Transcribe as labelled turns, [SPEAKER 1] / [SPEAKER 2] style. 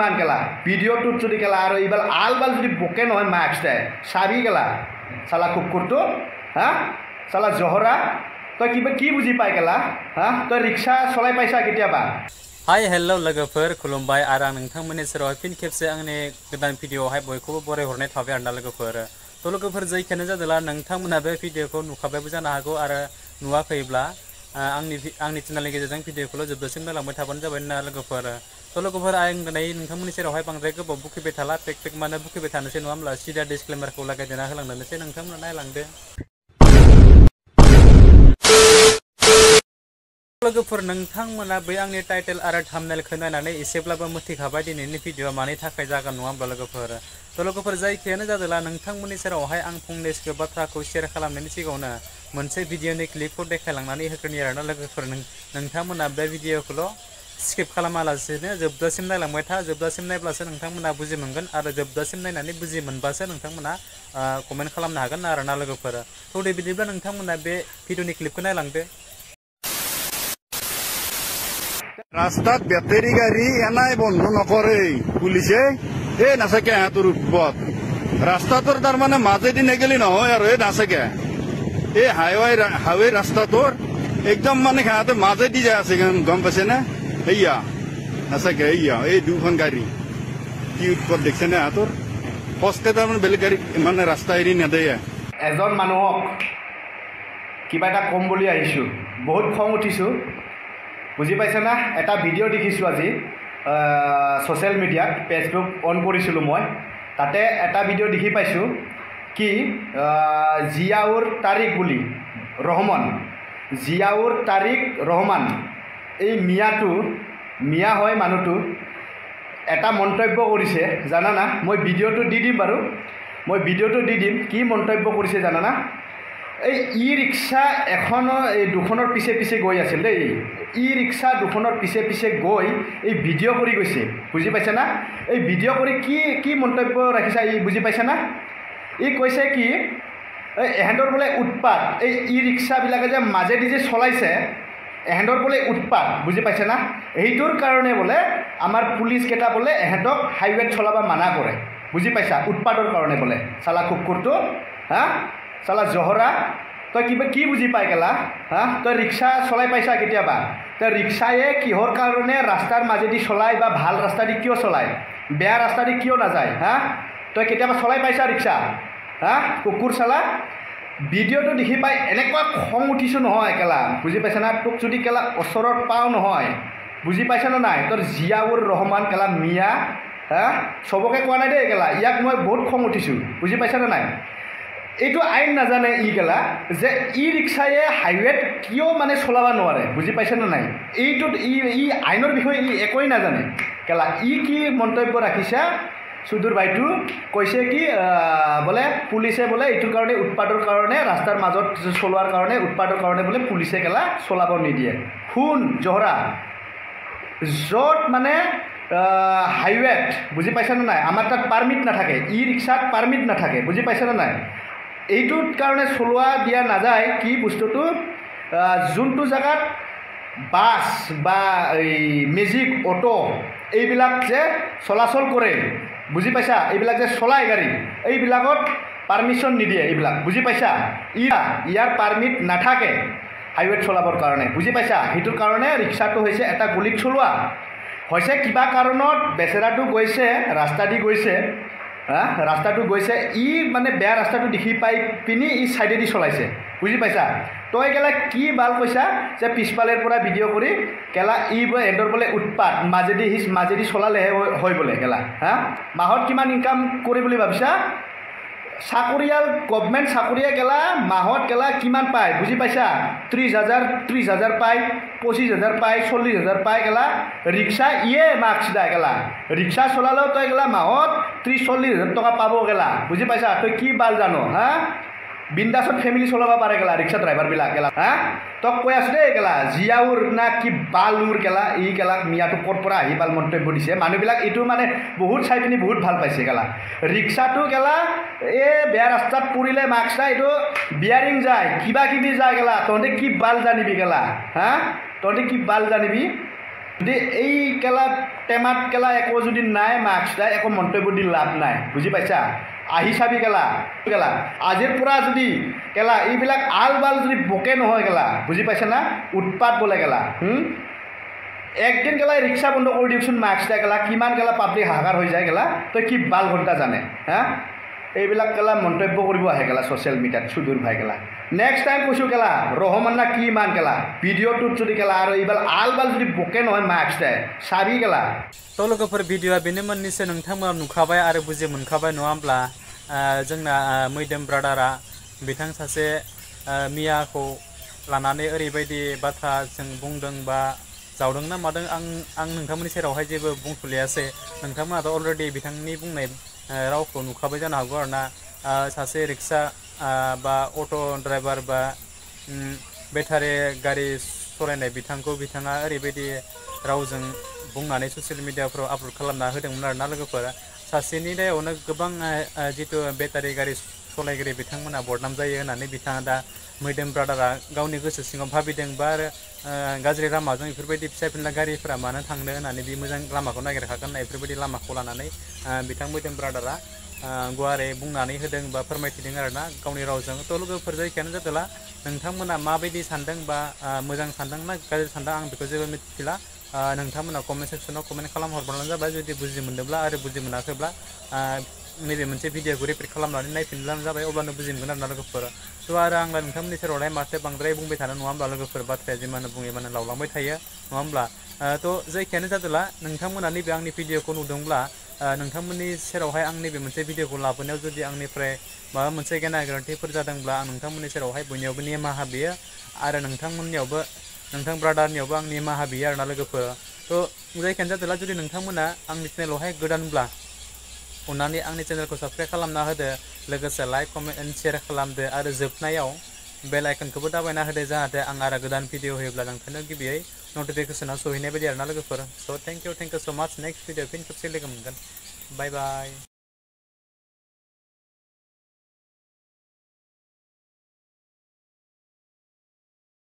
[SPEAKER 1] মান গেলা ভিডিঅ'টোত যদি গেলা আৰু এইবাৰ আলবাল যদি বকে নহয় মাস্কটাই চাবি গেলা চালা কুকুৰটো হা চালা জহৰা তই কিবা কি বুজি পাই গেলা হা তই ৰিক্সা চলাই পাইছা কেতিয়াবা
[SPEAKER 2] हाय हेलो लोगोफोर खुलुमबाय आरो आं नोंथांमोननि सेराव फिन खेबसे आंनि गोदान भिडिअआवहाय बयखौबो बराय हरनाय थाबाय आरोना लोगोफोर थ' लोगोफोर जैखियानो जादोंला नोंथांमोना बे भिडिअखौ नुखाबायबो जानो हागौ आरो नुवाखैब्ला आंनि चेनेलनि गेजेरजों भिडिअखौल' जोबजासिम नायलांबाय थाबानो जाबाय ना लोगोफोर थ' लोगोफोर आं दिनै नोंथांमोननि सेरावहाय बांद्राय गोबाव बुखिबाय थाला पेक मानो बुखिबाय थानोसै नङा होमब्ला सिदा डिसक्लेमारखौ लागायदेरना होलांनोसै नोंथांमोना नायलांदो लोगोफोर नोंथांमोना बै आंनि टाइटेल आरो थाम्बनेलखौ नायनानै एसेब्लाबो मिथिखाबाय दिनैनि भिडिअआ मानि थाखाय जागोन नङा होमब्ला लोगोफोर थ' लोगोफोर जायखियानो जादोंला नोंथांमोननि सेरावहाय आं फंनैसो बाथ्राखौ शेयार खालामनायनि सिगाङावनो मोनसे भिडिअनि क्लिपखौ देखायलांनानै होग्रोनि आरोना लोगोफोर नोंथांमोना बे भिडिअखौल' स्किप खालामालासिनो जोबजासिम नायलांबाय था जोबजासिम नायब्लासो नोंथांमोना बुजि मोनगोन आरो जोबजासिम नायनानै बुजि मोनबासो नोंथांमोना कमेन्ट खालामनो हागोन आरोना लोगोफोर थ' दे बिदिब्ला नोंथांमोना बे भिडिअनि क्लिपखौ नायलांदो
[SPEAKER 3] रास्तात बेटारी गाड़ी एनाय बंध नकरे पुलिसे नासाके हातुर उत्पत रास्तातर तार माने माजेदी नेगेली নহয় আৰু नासाके हाईवे रास्तातर एकदम माने हाते माजेदी जाय আছে गम पाइছে না এইয়া नासाके এইয়া এই দুখন গাড়ী কি উৎপত দেখছে না হাতৰ ফস্তে তাৰ মানে বেলেগ গাড়ী মানে ৰাস্তা এৰি নেদেয়ে
[SPEAKER 1] এজন মানুহক কিবা এটা কম বুলি আহিছো বহুত খং উঠিছো বুজি পাইছে না এটা ভিডিঅ' দেখিছোঁ আজি ছ'চিয়েল মিডিয়াত ফেচবুক অন কৰিছিলোঁ মই তাতে এটা ভিডিঅ' দেখি পাইছোঁ কি জিয়াউৰ তাৰিক বুলি ৰহমান জিয়াউৰ তাৰিক ৰহমান এই মিয়া হয় মানুহটো এটা মন্তব্য কৰিছে জানানা মই ভিডিঅ'টো দি দিম বাৰু কি মন্তব্য কৰিছে জানানা এই ই ৰিক্সা দুখনৰ পিছে গৈ আছিল দেই ই ৰিক্সা দুখনৰ পিছে গৈ এই ভিডিঅ' কৰি গৈছে বুজি পাইছে না এই ভিডিঅ' কৰি কি মন্তব্য ৰাখিছা ই বুজি পাইছে না ই কৈছে কি এহেঁতৰ বোলে উৎপাত এই ই ৰিক্সাবিলাকে যে মাজেদি যে চলাইছে এহেঁতৰ বোলে উৎপাত বুজি পাইছে না সেইটোৰ কাৰণে বোলে আমাৰ পুলিচকেইটা বোলে এহেঁতক হাইৱেত চলাব মানা কৰে বুজি পাইছা উৎপাতৰ কাৰণে বোলে চালা কুকুৰটো হা চালা জহৰা তই কিবা কি বুজি পাই গেলা হা তই ৰিক্সা চলাই পাইছা কেতিয়াবা তই ৰিক্সায়ে কিহৰ কাৰণে ৰাস্তাৰ মাজেদি চলায় বা ভাল ৰাস্তা দি কিয় চলায় বেয়া ৰাস্তা দি কিয় নাযায় হা তই কেতিয়াবা চলাই পাইছা ৰিক্সা হা কুকুৰ চালা ভিডিঅ'টো দেখি পাই এনেকুৱা খং উঠিছোঁ নহয় কেলা বুজি পাইছা না তোক যদি কেলা ওচৰত পাওঁ নহয় বুজি পাইছানে নাই তোৰ জিয়াউৰ ৰহমান কেলা মিয়া হা চবকে কোৱা নাই দেই কেলা ইয়াক মই বহুত খং উঠিছোঁ বুজি পাইছানে নাই এইটো আইন নাজানে ই গেলা যে ই ৰিক্সায়ে হাইৱেত কিয় মানে চলাব নোৱাৰে বুজি পাইছেনে নাই এইটোত ই আইনৰ বিষয়ে ই একোৱেই নাজানে কেলা ই কি মন্তব্য ৰাখিছা সুদূৰ বাইটো কৈছে কি বোলে পুলিচে বোলে এইটোৰ কাৰণে উৎপাতৰ কাৰণে ৰাস্তাৰ মাজত চলোৱাৰ কাৰণে উৎপাতৰ কাৰণে বোলে পুলিচে কেলা চলাব নিদিয়ে শুন জহৰা য'ত মানে হাইৱেত বুজি পাইছেনে নাই আমাৰ তাত পাৰ্মিট নাথাকে ই ৰিক্সাত পাৰ্মিট নাথাকে বুজি পাইছেনে নাই এইটোৰ কাৰণে চলোৱা দিয়া নাযায় কি বস্তুটো যোনটো জেগাত বাছ বা এই মেজিক অটো এইবিলাক যে চলাচল কৰে বুজি পাইছা এইবিলাক যে চলায় গাড়ী এইবিলাকত পাৰ্মিশ্যন নিদিয়ে এইবিলাক বুজি পাইছা ইয়াৰ পাৰ্মিট নাথাকে হাইৱেত চলাবৰ কাৰণে বুজি পাইছা সেইটোৰ কাৰণে ৰিক্সাটো হৈছে এটা গলিত চলোৱা হৈছে কিবা কাৰণত বেচেৰাটো গৈছে ৰাস্তা দি গৈছে ৰাস্তাটো গৈছে ই মানে বেয়া ৰাস্তাটো দেখি পাই পিনি ই ছাইডেদি চলাইছে বুজি পাইছা তই কেলা কি ভাল কৈছা যে পিছফালৰ পৰা ভিডিঅ' কৰি কেলা ই এহেঁতৰ বোলে উৎপাত মাজেদি চলালেহে হয় বোলে কেলা হা মাহত কিমান ইনকাম কৰি বুলি ভাবিছা চাকৰিয়াল গভমেণ্ট চাকৰিয়ে কেলা মাহত কেলা কিমান পায় বুজি পাইছা 30,000 পায় 25,000 পায় 40,000 পায় কেলা ৰিক্সা ইয়ে মাৰ্কছ দা কেলা ৰিক্সা চলালেও তই কেলা মাহত 30-40,000 টকা পাব কেলা বুজি পাইছা তই কি বাল জানো হা বিন্দাছত ফেমিলি চলাব পাৰে কেলা ৰিক্সা ড্ৰাইভাৰবিলাক কেলা হা তক কৈ আছো দেই কেলা জিয়াউৰ না কি বালুৰ কেলা ই কেলা মিয়াটো ক'ৰ পৰা আহি বাল মন্তব্য দিছে মানুহবিলাক এইটো মানে বহুত চাই পিনি বহুত ভাল পাইছে কেলা ৰিক্সাটো কেলা বেয়া ৰাস্তাত পৰিলে মাৰ্কছ এইটো বিয়াৰিং যায় কিবা কিবি যায় কেলা তহঁতে কি বাল জানিবি কেলা হা তহঁতে কি বাল জানিবি যদি এই কেলা টেমাত কেলা একো যদি নাই মাস্ক নাই একো মন্তব্য দি লাভ নাই বুজি পাইছা আহি চাবি কেলা আজিৰ পৰা যদি কেলা এইবিলাক আল বাল যদি বকে নহয় কেলা বুজি পাইছা না উৎপাত বলে কেলা একদিন কেলা ৰিক্সা বন্ধ কৰি দিয়কচোন মাস্ক নাই কেলা কিমান কেলা পাব্লিক হাহাকাৰ হৈ যায় কেলা তই কি বাল ঘণ্টা জানে হা এইবিলাক কেলা মন্তব্য কৰিব আহে কেলা ছ'চিয়েল মিডিয়াত সুদূৰ ভাই কেলা নেক্সট টাইম কৈছোঁ কেলা ৰহমান না কি ইমান কেলা ভিডিঅ'টোত যদি কেলা আৰু এইবাৰ আল বাল যদি বকে নহয় মাস্ক নাই চাবি কেলা
[SPEAKER 2] तो लोगोफोर भिडिअआ बेनो मोननैसो नोंथांमोना नुखाबाय आरो बुजि मोनखाबाय नङा होमब्ला जोंना मैदोम ब्रादारा बिथां सासे मियाखौ लानानै ओरैबायदि बाथ्रा जों बुंदों बा जावदों ना मादों आं नोंथांमोननि सेरावहाय जेबो बुंथ'लियासै नोंथांमोनाथ' अलरेडि बिथांनि बुंनाय रावखौ नुखाबाय जानो हागौ आरोना सासे रिक्सा बा अट' ड्राइभार बा बेटारि गारि सलायनाय बिथाङा ओरैबायदि रावजों बुंनानै ससियेल मिडियाफ्राव आपल'ड खालामना होदोंमोन आरोना लोगोफोर सासेनि दायावनो गोबां जितु बेटारि गारि सलायगिरि बिथांमोना बदनाम जायो होननानै बिथाङा दा मैदोम ब्रादारा गावनि गोसो सिङाव भाबिदों बा आरो गाज्रि लामाजों बेफोरबायदि फिसा फिनला गारिफोरा मानो थांनो होननानै बे मोजां लामाखौ नागिरखागोन होननाय बेफोरबायदि लामाखौ लानानै बिथां मैदोम ब्रादारा गुवारै बुंनानै होदों बा फोरमायथिदों आरोना गावनि रावजों थ' लोगोफोर जायखियानो जादोला नोंथांमोना माबायदि सानदों बा मोजां सानदों ना गाज्रि सानदों आं बेखौ जेबो मिथिला नोंथांमोना कमेन्ट सेक्सनाव कमेन्ट खालामहरबानो जाबाय जुदि बुजि मोनदोंब्ला आरो बुजि मोनाखैब्ला नैबे मोनसे भिडिअखौ रिपिट खालामनानै नायफिनब्लानो जाबाय अब्लानो बुजि मोनगोन आरोना लोगोफोर थ' आरो आंलाय नोंथांमोननि सेरावलाय माथो बांद्राय बुंबाय थानो नङा होमब्ला लोगोफोर बाथ्राया जिमानो बुङो माने लावलांबाय थायो नङा होमब्ला थ' जायखियानो जादोला नोंथांमोना नैबे आंनि भिडिअखौ नुदोंब्ला नोंथांमोननि सेरावहाय आं नैबे मोनसे भिडिअखौ लाबोनायाव जुदि आंनिफ्राय माबा मोनसे गेना गोरोन्थिफोर जादोंब्ला आं नोंथांमोननि सेरावहाय बयनियावबो निमाहा बियो आरो नोंथांमोननियावबो नोंथां ब्रादारनियावबो आं निमाहा बियो आरोना लोगोफोर थ' जायखियानो जादोला जुदि नोंथांमोना आंनि चेनेलावहाय गोदानब्ला अन्नानै आंनि चेनेलखौ साबस्क्राइब खालामना होदो लोगोसे लाइक कमेन्ट एन्ड शेयार खालामदो आरो जोबनायाव बेल आइकनखौबो दाबायना होदो जाहाथे आं आरो गोदान भिडिअ होयोब्ला नोंथांनो गिबियै नटिफिकेसना सहैनाय बायदि आरोना लोगोफोर स' थेंक इउ स' माच नेक्स्ट भिडिअ फिन खेबसे लोगो मोनगोन बाय बाय